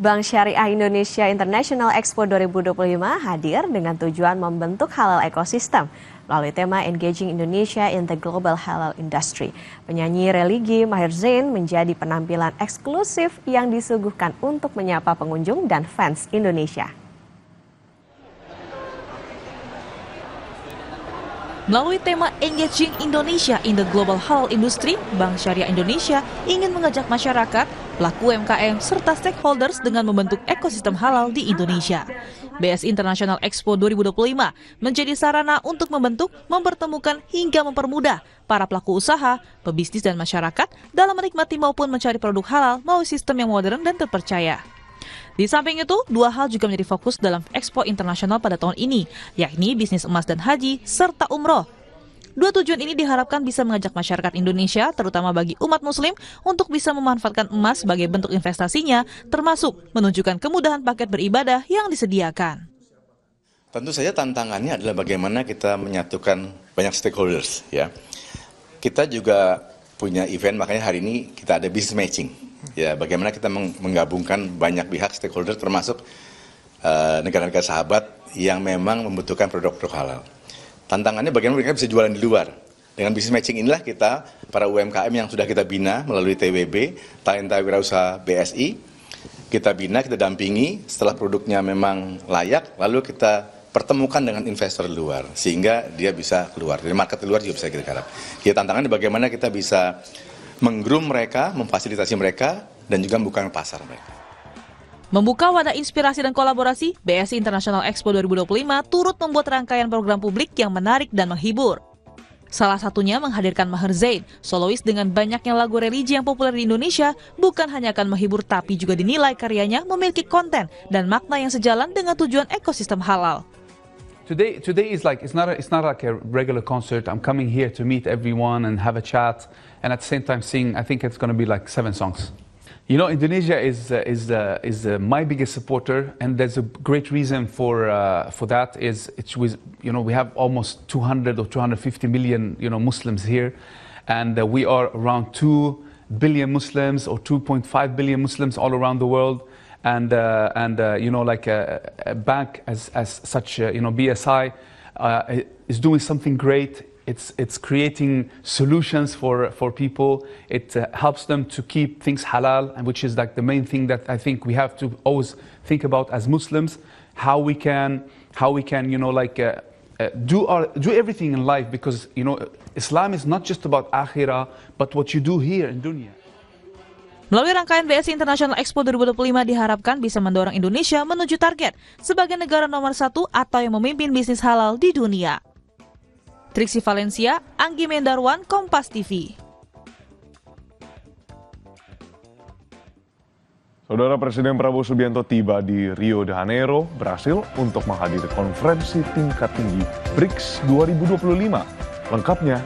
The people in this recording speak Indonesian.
Bank Syariah Indonesia International Expo 2025 hadir dengan tujuan membentuk halal ekosistem melalui tema Engaging Indonesia in the Global Halal Industry. Penyanyi religi Maher Zain menjadi penampilan eksklusif yang disuguhkan untuk menyapa pengunjung dan fans Indonesia. Melalui tema Engaging Indonesia in the Global Halal Industry, Bank Syariah Indonesia ingin mengajak masyarakat, pelaku UMKM, serta stakeholders dengan membentuk ekosistem halal di Indonesia. BSI International Expo 2025 menjadi sarana untuk membentuk, mempertemukan, hingga mempermudah para pelaku usaha, pebisnis, dan masyarakat dalam menikmati maupun mencari produk halal melalui sistem yang modern dan terpercaya. Di samping itu, dua hal juga menjadi fokus dalam Expo Internasional pada tahun ini, yakni bisnis emas dan haji, serta umroh. Dua tujuan ini diharapkan bisa mengajak masyarakat Indonesia, terutama bagi umat muslim, untuk bisa memanfaatkan emas sebagai bentuk investasinya, termasuk menunjukkan kemudahan paket beribadah yang disediakan. Tentu saja tantangannya adalah bagaimana kita menyatukan banyak stakeholders. Ya, kita juga punya event, makanya hari ini kita ada business matching. Ya, bagaimana kita menggabungkan banyak pihak stakeholder termasuk negara-negara sahabat yang memang membutuhkan produk-produk halal. Tantangannya bagaimana mereka bisa jualan di luar. Dengan business matching inilah kita, para UMKM yang sudah kita bina melalui TWB, Talenta Wirausaha BSI, kita bina, kita dampingi, setelah produknya memang layak, lalu kita pertemukan dengan investor luar, sehingga dia bisa keluar. Dari market luar juga bisa kita garap. Ya, tantangannya bagaimana kita bisa menggroom mereka, memfasilitasi mereka, dan juga membuka pasar mereka. Membuka wadah inspirasi dan kolaborasi, BSI International Expo 2025 turut membuat rangkaian program publik yang menarik dan menghibur. Salah satunya menghadirkan Maher Zain, solois dengan banyaknya lagu religi yang populer di Indonesia, bukan hanya akan menghibur tapi juga dinilai karyanya memiliki konten dan makna yang sejalan dengan tujuan ekosistem halal. Today is like it's not like a regular concert. I'm coming here to meet everyone and have a chat, and at the same time sing. I think it's going to be like 7 songs. You know, Indonesia is my biggest supporter, and there's a great reason for that. We have almost 200 or 250 million Muslims here, and we are around 2 billion Muslims or 2.5 billion Muslims all around the world. And like a bank as such, BSI is doing something great. It's creating solutions for people. It helps them to keep things halal, and which is like the main thing that I think we have to always think about as Muslims. How we can do everything in life, because Islam is not just about akhirah, but what you do here in dunya. Melalui rangkaian BSI International Expo 2025 diharapkan bisa mendorong Indonesia menuju target sebagai negara nomor 1 atau yang memimpin bisnis halal di dunia. Triksi Valencia, Anggi Mendarwan, Kompas TV. Saudara Presiden Prabowo Subianto tiba di Rio de Janeiro, Brasil untuk menghadiri konferensi tingkat tinggi BRICS 2025. Lengkapnya